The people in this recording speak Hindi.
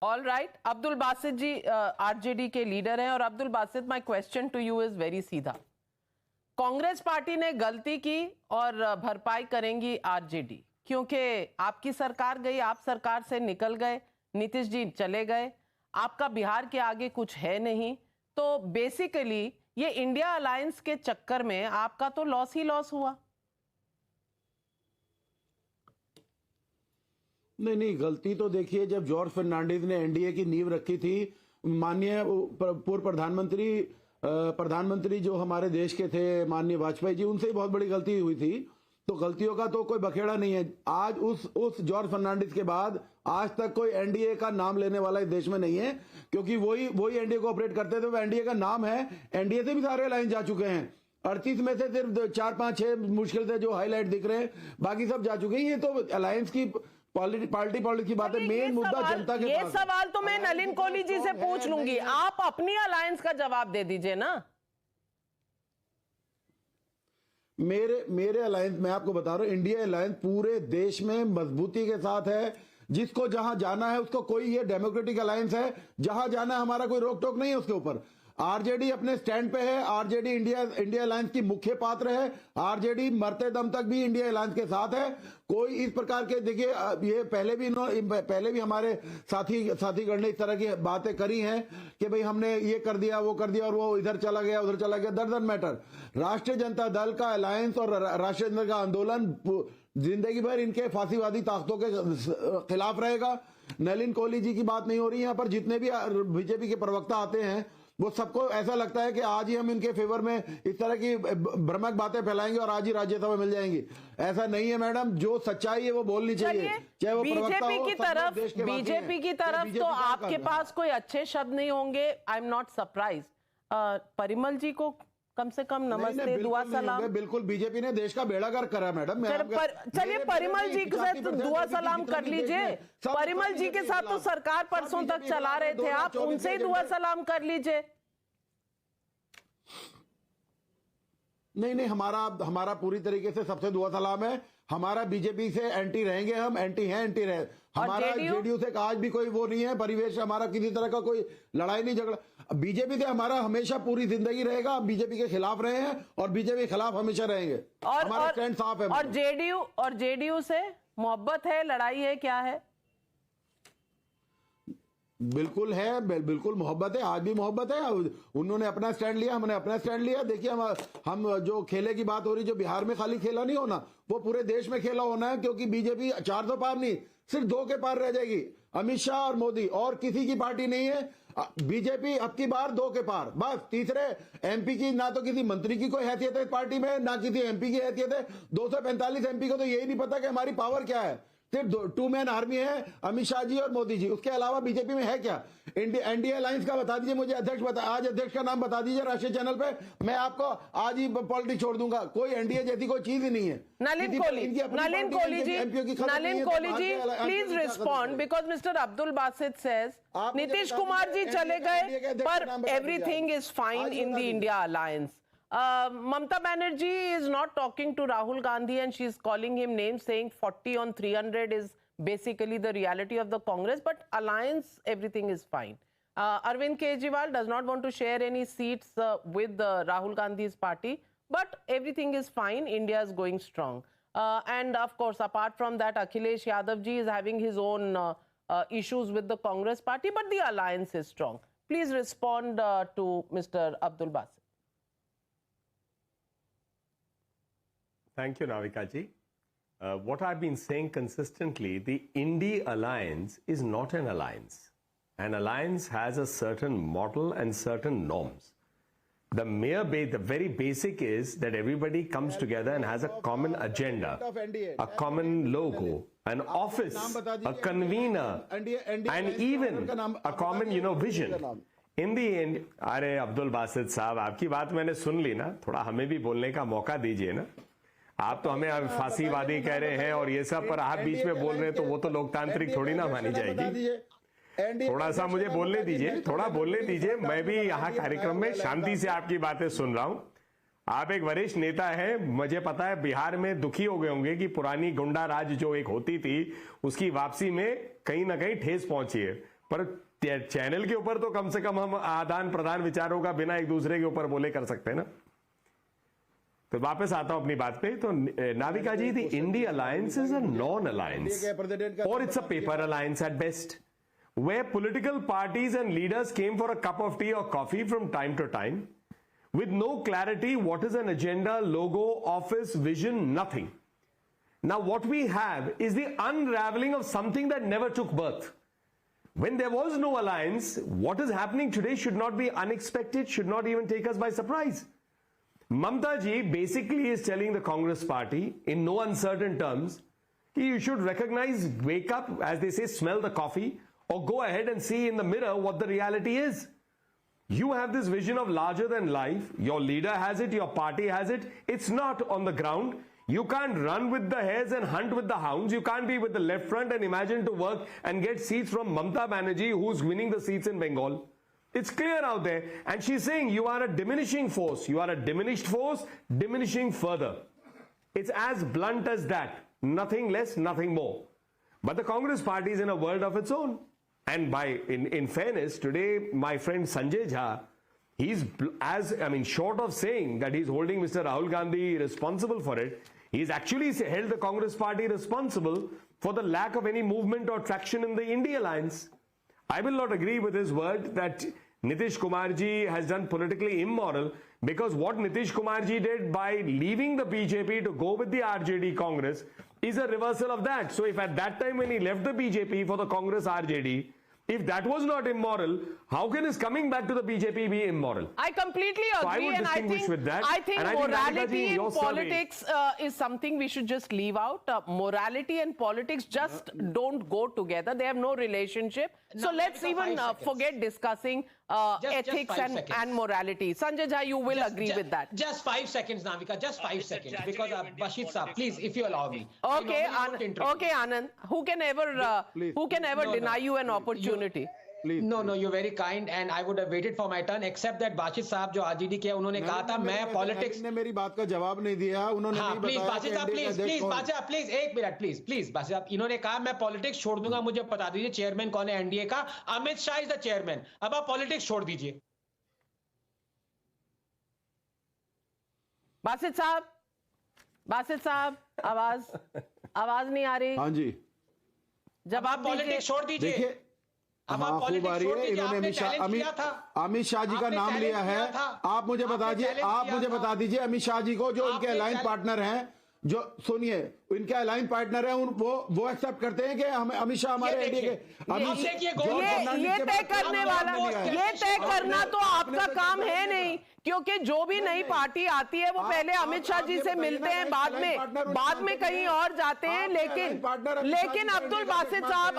All right, Abdul Basit ji RJD के लीडर हैं। और Abdul Basit, my question to you is very सीधा। कांग्रेस पार्टी ने गलती की और भरपाई करेंगी आरजेडी, क्योंकि आपकी सरकार गई, आप सरकार से निकल गए, नीतीश जी चले गए, आपका बिहार के आगे कुछ है नहीं। तो बेसिकली ये इंडिया अलायंस के चक्कर में आपका तो लॉस ही लॉस हुआ। नहीं, गलती तो देखिए, जब जॉर्ज फर्नांडिस ने एनडीए की नींव रखी थी, माननीय पूर्व प्रधानमंत्री जो हमारे देश के थे, माननीय वाजपेयी जी, उनसे ही बहुत बड़ी गलती हुई थी। तो गलतियों का तो कोई बखेड़ा नहीं है। आज उस जॉर्ज फर्नांडिस के बाद आज तक कोई एनडीए का नाम लेने वाला इस देश में नहीं है, क्योंकि वही एनडीए को ऑपरेट करते थे। वो एनडीए का नाम है, एनडीए से भी सारे अलायंस जा चुके हैं। 38 में से सिर्फ 4, 5, 6 मुश्किल से जो हाईलाइट दिख रहे हैं, बाकी सब जा चुके हैं। ये तो अलायंस की पार्टी पॉलिटिक्स की बात है। मेन मुद्दा जनता के पास। ये सवाल तो मैं नलिन कोहली जी से पूछ लूंगी, आप अपनी अलायंस का जवाब दे दीजिए ना। मेरे अलायंस, मैं आपको बता रहा हूं, इंडिया अलायंस पूरे देश में मजबूती के साथ है। जिसको जहां जाना है उसको, कोई ये डेमोक्रेटिक अलायंस है, जहां जाना है हमारा कोई रोक टोक नहीं है उसके ऊपर। आरजेडी अपने स्टैंड पे है। आरजेडी इंडिया अलायंस की मुख्य पात्र है। आरजेडी मरते दम तक भी इंडिया अलायंस के साथ है। कोई इस प्रकार के, देखिए, ये पहले भी हमारे साथीगण ने इस तरह की बातें करी हैं कि भाई हमने ये कर दिया, वो कर दिया, और वो इधर चला गया, उधर चला गया। Doesn't matter. राष्ट्रीय जनता दल का अलायंस और राष्ट्रीय जनता का आंदोलन जिंदगी भर इनके फांसीवादी ताकतों के खिलाफ रहेगा। नलिन कोहली जी की बात नहीं हो रही यहां पर। जितने भी बीजेपी के प्रवक्ता आते हैं, वो सबको ऐसा लगता है कि आज ही हम इनके फेवर में इस तरह की भ्रमक बातें फैलाएंगे और आज ही राज्यसभा मिल जाएंगी। ऐसा नहीं है मैडम। जो सच्चाई है वो बोलनी चाहिए, चाहे वो बीजेपी की तरफ तो आपके पास कोई अच्छे शब्द नहीं होंगे। I am not surprise. Parimal ji को कम से कम नमस्ते, दुआ सलाम। बिल्कुल, बीजेपी ने देश का बेड़ा गर्क करा मैडम। चलिए परिमल जी के साथ दुआ सलाम कर लीजिए। परिमल जी के साथ तो सरकार परसों तक चला रहे थे आप, उनसे ही दुआ सलाम कर लीजिए। नहीं, हमारा पूरी तरीके से सबसे दुआ सलाम है। हमारा बीजेपी से एंटी रहेंगे, हम एंटी रहे। हमारा जेडीयू से आज भी कोई वो नहीं है परिवेश, हमारा किसी तरह का कोई लड़ाई नहीं, झगड़ा। बीजेपी से हमारा हमेशा पूरी जिंदगी रहेगा। हम बीजेपी के खिलाफ रहे हैं और बीजेपी के खिलाफ हमेशा रहेंगे। हमारा स्टैंड साफ है। और जेडीयू से मोहब्बत है, लड़ाई है, क्या है? बिल्कुल है, बिल्कुल मोहब्बत है। आज भी मोहब्बत है। उन्होंने अपना स्टैंड लिया, हमने अपना स्टैंड लिया। देखिए, हम जो खेले की बात हो रही, जो बिहार में खाली खेला नहीं होना, वो पूरे देश में खेला होना है। क्योंकि बीजेपी 400 पार नहीं, सिर्फ 2 के पार रह जाएगी। अमित शाह और मोदी, और किसी की पार्टी नहीं है। बीजेपी अब की बार 2 के पार बस। तीसरे एमपी की, ना तो किसी मंत्री की कोई हैसियत है इस पार्टी में, ना किसी एमपी की हैसियत है। 245 एमपी को तो यही नहीं पता कि हमारी पावर क्या है। सिर्फ 2 मैन आर्मी है, अमित शाह जी और मोदी जी। उसके अलावा बीजेपी में है क्या? एनडीए अलायंस का बता दीजिए मुझे। आज अध्यक्ष का नाम बता दीजिए राष्ट्रीय चैनल पे। मैं आपको आज ही पॉलिटिक्स छोड़ दूंगा। कोई एनडीए जैसी कोई चीज ही नहीं है। Nalin Kohli ji, please respond, because mister Abdul Basit says Nitish Kumar ji चले गए पर everything is fine in the India alliance. Mamata Banerjee is not talking to Rahul Gandhi and she's calling him names, saying 40 on 300 is basically the reality of the Congress, but alliance, everything is fine. Arvind Kejriwal does not want to share any seats with Rahul Gandhi's party, but everything is fine. India is going strong. And of course, apart from that, Akhilesh Yadav ji is having his own issues with the Congress party, but the alliance is strong. Please respond to Mr. Abdul Basit. Thank you, Navika ji. What I've been saying consistently, the Indy alliance is not an alliance. An alliance has a certain model and certain norms. The very basic is that everybody comes together and has a common agenda, a common logo, an office, a convener, and even a common, vision. In the end, अरे अब्दुल बासित साहब, आपकी बात मैंने सुन ली ना, थोड़ा हमें भी बोलने का मौका दीजिए ना। आप तो हमें फांसीवादी कह रहे हैं और ये सब, पर आप बीच में बोल रहे हैं तो वो तो लोकतांत्रिक थोड़ी ना मानी जाएगी। थोड़ा सा मुझे बोलने दीजिए, थोड़ा बोलने दीजिए। मैं भी यहाँ कार्यक्रम में शांति से आपकी बातें सुन रहा हूँ। आप एक वरिष्ठ नेता हैं, मुझे पता है बिहार में दुखी हो गए होंगे कि पुरानी गुंडा राज जो एक होती थी उसकी वापसी में कहीं ना कहीं ठेस पहुंची है। पर चैनल के ऊपर तो कम से कम हम आदान प्रदान विचारों का बिना एक दूसरे के ऊपर बोले कर सकते हैं ना। तो वापस आता हूं अपनी बात पे। तो Navika ji, the India alliance is a non alliance और it's a paper alliance at best, where political parties and leaders came for a cup of tea or coffee from time to time with no clarity what is an agenda, logo, office, vision, nothing. Now what we have is the unraveling of something that never took birth. When there was no alliance, what is happening today should not be unexpected, should not even take us by surprise. Mamta ji basically is telling the Congress party in no uncertain terms, you should recognize, wake up, as they say, smell the coffee, or go ahead and see in the mirror what the reality is. You have this vision of larger than life. Your leader has it, your party has it. It's not on the ground. You can't run with the hares and hunt with the hounds. You can't be with the left front and imagine to work and get seats from Mamta Banerjee, who's winning the seats in Bengal. It's clear out there. And she's saying you are a diminishing force. You are a diminished force, diminishing further. It's as blunt as that. Nothing less, nothing more. But the Congress party is in a world of its own. And in fairness, today my friend Sanjay Jha, he's short of saying that he's holding Mr. Rahul Gandhi responsible for it, he's actually held the Congress party responsible for the lack of any movement or traction in the India alliance. I will not agree with his word that Nitish Kumar ji has done politically immoral, because what Nitish Kumar ji did by leaving the BJP to go with the RJD Congress is a reversal of that. So if at that time when he left the BJP for the Congress RJD, if that was not immoral, how can his coming back to the BJP be immoral? I completely agree, and I think morality in politics is something we should just leave out. Morality and politics just don't go together. They have no relationship. So let's even forget discussing ethics and morality. Sanjay Jha, you will agree with that. Just 5 seconds, Navika. Just 5 seconds, because Bashir Saab, please, if you allow me. Okay, Anand. Who can ever deny you an opportunity? Please, no, you're very kind, and I would have waited for my turn, except that Bashir साहब जो RJD के उन्होंने कहा था मैं पॉलिटिक्स ने मेरी बात का जवाब नहीं दिया, उन्होंने नहीं प्लीज बताया बाशिर साहब, प्लीज एक मिनट, प्लीज बाशिर साहब, इन्होंने कहा मैं पॉलिटिक्स छोड़ दूंगा, मुझे बता दीजिए चेयरमैन कौन है एनडीए का। Amit Shah is the chairman. अब आप पॉलिटिक्स छोड़ दीजिए। बासित साहब आवाज नहीं आ रही। हाँ जी, जब आप पॉलिटिक्स छोड़ दीजिए। अब आप इन्होंने अमित शाह जी का नाम लिया है। आप मुझे बता दीजिए अमित शाह जी को, जो इनके अलायंस पार्टनर हैं, जो सुनिए इनके अलायंस पार्टनर हैं, वो एक्सेप्ट करते हैं कि हम अमित शाह हमारे एनडीए के ये तय करने वाला, ये तय करना तो आपका काम है नहीं, क्योंकि जो भी नई पार्टी आती है वो पहले अमित शाह जी से मिलते हैं, बाद में कहीं और जाते हैं। लेकिन अब्दुल बासित साहब